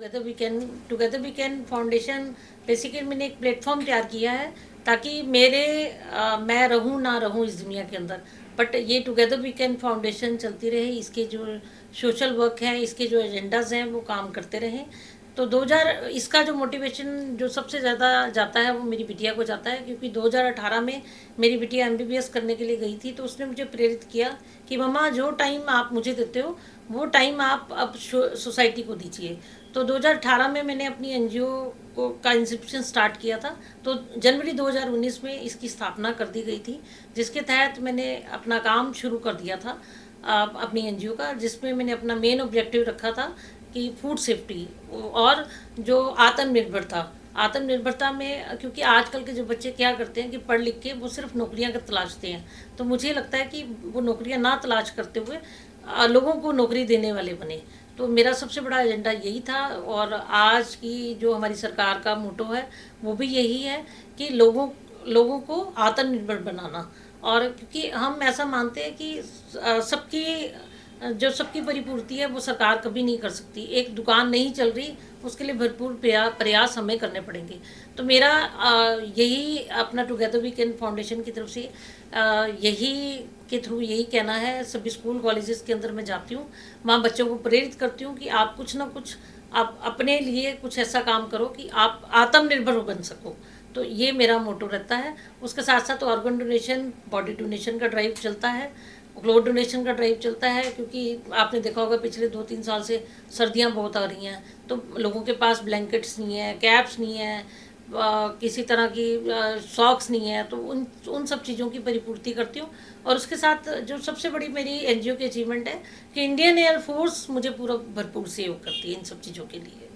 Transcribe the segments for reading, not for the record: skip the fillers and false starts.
Together we can foundation basically मैंने एक platform तैयार किया है ताकि मैं रहूं ना रहूं इस दुनिया के अंदर, बट ये टुगेदर वी कैन फाउंडेशन चलती रहे, इसके जो सोशल वर्क हैं, इसके जो एजेंडाज हैं वो काम करते रहें। तो 2000 इसका जो मोटिवेशन जो सबसे ज़्यादा जाता है वो मेरी बिटिया को जाता है, क्योंकि 2018 में मेरी बिटिया एमबीबीएस करने के लिए गई थी, तो उसने मुझे प्रेरित किया कि मम्मा जो टाइम आप मुझे देते हो वो टाइम आप अब सोसाइटी को दीजिए। तो 2018 में मैंने अपनी एनजीओ को का इंस्टीट्यूशन स्टार्ट किया था। तो जनवरी 2019 में इसकी स्थापना कर दी गई थी, जिसके तहत मैंने अपना काम शुरू कर दिया था अपनी एनजीओ का, जिसमें मैंने अपना मेन ऑब्जेक्टिव रखा था कि फूड सेफ्टी और जो आत्मनिर्भरता में, क्योंकि आजकल के जो बच्चे क्या करते हैं कि पढ़ लिख के वो सिर्फ नौकरियां का तलाशते हैं। तो मुझे लगता है कि वो नौकरियां ना तलाश करते हुए लोगों को नौकरी देने वाले बने। तो मेरा सबसे बड़ा एजेंडा यही था, और आज की जो हमारी सरकार का मोटो है वो भी यही है कि लोगों लोगों को आत्मनिर्भर बनाना। और क्योंकि हम ऐसा मानते हैं कि सबकी परिपूर्ति है वो सरकार कभी नहीं कर सकती। एक दुकान नहीं चल रही, उसके लिए भरपूर प्रयास हमें करने पड़ेंगे। तो मेरा यही अपना टुगेदर वी कैन फाउंडेशन की तरफ से यही के थ्रू यही कहना है। सभी स्कूल कॉलेजेस के अंदर मैं जाती हूँ, वहाँ बच्चों को प्रेरित करती हूँ कि आप कुछ ना कुछ आप अपने लिए कुछ ऐसा काम करो कि आप आत्मनिर्भर बन सको। तो ये मेरा मोटो रहता है। उसके साथ साथ ऑर्गन डोनेशन, बॉडी डोनेशन का ड्राइव चलता है, क्लोथ डोनेशन का ड्राइव चलता है, क्योंकि आपने देखा होगा पिछले 2-3 साल से सर्दियाँ बहुत आ रही हैं, तो लोगों के पास ब्लैंकेट्स नहीं है, कैप्स नहीं है, किसी तरह की सॉक्स नहीं है। तो उन उन सब चीज़ों की परिपूर्ति करती हूँ। और उसके साथ जो सबसे बड़ी मेरी एनजीओ की अचीवमेंट है कि इंडियन एयरफोर्स मुझे पूरा भरपूर सहयोग करती है इन सब चीज़ों के लिए।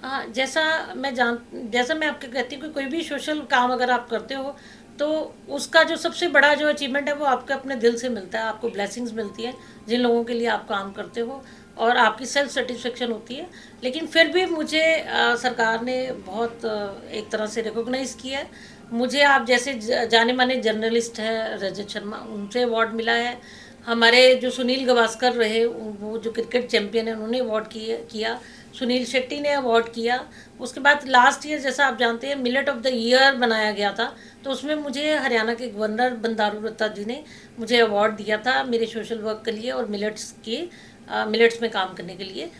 हाँ, जैसा मैं आपको कहती हूँ कि कोई भी सोशल काम अगर आप करते हो तो उसका जो सबसे बड़ा जो अचीवमेंट है वो आपके अपने दिल से मिलता है, आपको ब्लेसिंग्स मिलती है जिन लोगों के लिए आप काम करते हो, और आपकी सेल्फ सेटिस्फेक्शन होती है। लेकिन फिर भी मुझे सरकार ने बहुत एक तरह से रिकॉग्नाइज़ किया है। मुझे आप जैसे जाने माने जर्नलिस्ट हैं रजत शर्मा, उनसे अवार्ड मिला है। हमारे जो सुनील गावस्कर रहे, वो जो क्रिकेट चैंपियन है, उन्होंने अवार्ड किया। सुनील शेट्टी ने अवार्ड किया। उसके बाद लास्ट ईयर जैसा आप जानते हैं मिलेट ऑफ द ईयर बनाया गया था, तो उसमें मुझे हरियाणा के गवर्नर बंडारू दत्ता जी ने मुझे अवार्ड दिया था मेरे सोशल वर्क के लिए और मिलेट्स में काम करने के लिए।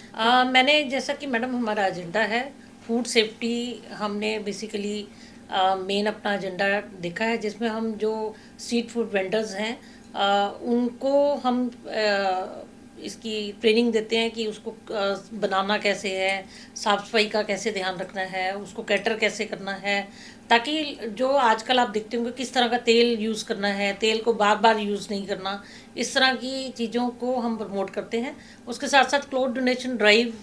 मैंने जैसा कि मैडम हमारा एजेंडा है फूड सेफ्टी, हमने बेसिकली मेन अपना एजेंडा देखा है, जिसमें हम जो स्ट्रीट फूड वेंडर्स हैं उनको हम इसकी ट्रेनिंग देते हैं कि उसको बनाना कैसे है, साफ़ सफाई का कैसे ध्यान रखना है, उसको कैटर कैसे करना है, ताकि जो आजकल आप देखते होंगे किस तरह का तेल यूज़ करना है, तेल को बार बार यूज़ नहीं करना, इस तरह की चीज़ों को हम प्रमोट करते हैं। उसके साथ साथ क्लोथ डोनेशन ड्राइव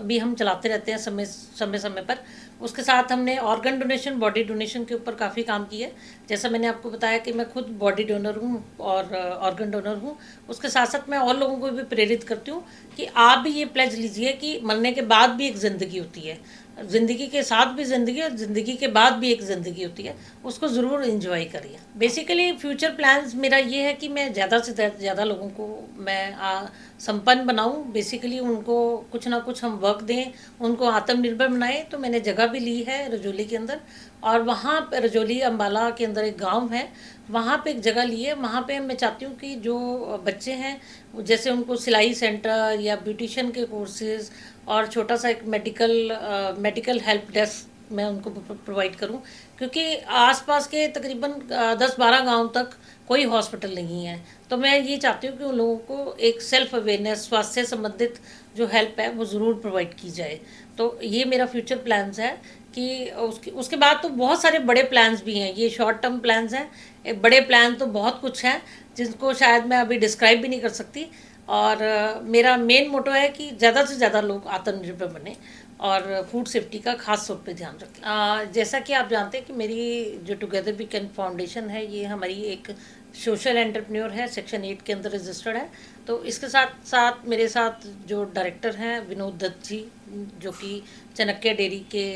भी हम चलाते रहते हैं समय समय पर। उसके साथ हमने ऑर्गन डोनेशन, बॉडी डोनेशन के ऊपर काफ़ी काम किया है। जैसा मैंने आपको बताया कि मैं खुद बॉडी डोनर हूँ और ऑर्गन डोनर हूँ। उसके साथ साथ मैं और लोगों को भी प्रेरित करती हूँ कि आप भी ये प्लेज लीजिए कि मरने के बाद भी एक ज़िंदगी होती है, ज़िंदगी के साथ भी ज़िंदगी और ज़िंदगी के बाद भी एक ज़िंदगी होती है, उसको ज़रूर इंजॉय करिए। बेसिकली फ्यूचर प्लान्स मेरा ये है कि मैं ज़्यादा से ज़्यादा लोगों को मैं संपन्न बनाऊं, बेसिकली उनको कुछ ना कुछ हम वर्क दें, उनको आत्मनिर्भर बनाएं। तो मैंने जगह भी ली है रजौली के अंदर, और वहाँ पे रजौली अम्बाला के अंदर एक गांव है, वहाँ पे एक जगह ली है। वहाँ पे मैं चाहती हूँ कि जो बच्चे हैं जैसे उनको सिलाई सेंटर या ब्यूटिशियन के कोर्सेज और छोटा सा एक मेडिकल हेल्प डेस्क मैं उनको प्रोवाइड करूं, क्योंकि आसपास के तकरीबन 10-12 गांव तक कोई हॉस्पिटल नहीं है। तो मैं ये चाहती हूँ कि उन लोगों को एक सेल्फ अवेयरनेस, स्वास्थ्य से संबंधित जो हेल्प है वो ज़रूर प्रोवाइड की जाए। तो ये मेरा फ्यूचर प्लान्स है कि उसके बाद तो बहुत सारे बड़े प्लान्स भी हैं। ये शॉर्ट टर्म प्लान्स हैं, बड़े प्लान तो बहुत कुछ हैं जिनको शायद मैं अभी डिस्क्राइब भी नहीं कर सकती। और मेरा मेन मोटो है कि ज़्यादा से ज़्यादा लोग आत्मनिर्भर बने और फूड सेफ्टी का खास तौर पे ध्यान रखें। जैसा कि आप जानते हैं कि मेरी जो टुगेदर वी कैन फाउंडेशन है, ये हमारी एक सोशल एंटरप्रेन्योर है, सेक्शन 8 के अंदर रजिस्टर्ड है। तो इसके साथ साथ मेरे साथ जो डायरेक्टर हैं विनोद दत्त जी, जो कि चाणक्य डेयरी के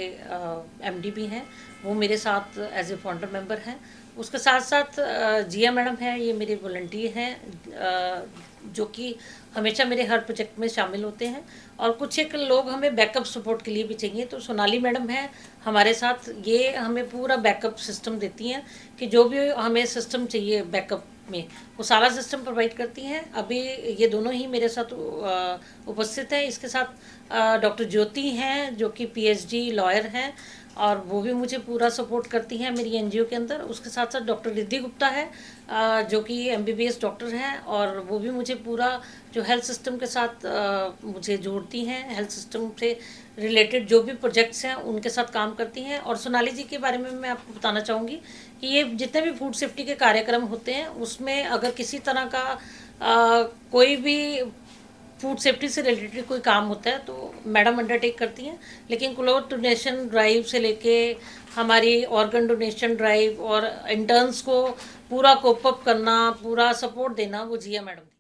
एमडी भी हैं, वो मेरे साथ एज ए फाउंडर मेंबर हैं। उसके साथ साथ जिया मैडम है, ये मेरे वॉलंटियर हैं जो कि हमेशा मेरे हर प्रोजेक्ट में शामिल होते हैं। और कुछ एक लोग हमें बैकअप सपोर्ट के लिए भी चाहिए, तो सोनाली मैडम है हमारे साथ, ये हमें पूरा बैकअप सिस्टम देती हैं कि जो भी हमें सिस्टम चाहिए बैकअप में वो सारा सिस्टम प्रोवाइड करती हैं। अभी ये दोनों ही मेरे साथ उपस्थित हैं। इसके साथ डॉक्टर ज्योति हैं जो कि पीएचडी लॉयर हैं और वो भी मुझे पूरा सपोर्ट करती हैं मेरी एनजीओ के अंदर। उसके साथ साथ डॉक्टर रिद्धि गुप्ता है जो कि एमबीबीएस डॉक्टर हैं और वो भी मुझे पूरा जो हेल्थ सिस्टम के साथ मुझे जोड़ती हैं, हेल्थ सिस्टम से रिलेटेड जो भी प्रोजेक्ट्स हैं उनके साथ काम करती हैं। और सोनाली जी के बारे में मैं आपको बताना चाहूँगी कि ये जितने भी फूड सेफ्टी के कार्यक्रम होते हैं उसमें अगर किसी तरह का कोई भी फूड सेफ्टी से रिलेटेड कोई काम होता है तो मैडम अंडरटेक करती हैं। लेकिन क्लोथ डोनेशन ड्राइव से लेके हमारी ऑर्गन डोनेशन ड्राइव और इंटर्न्स को पूरा कोप अप करना, पूरा सपोर्ट देना वो जिया मैडम।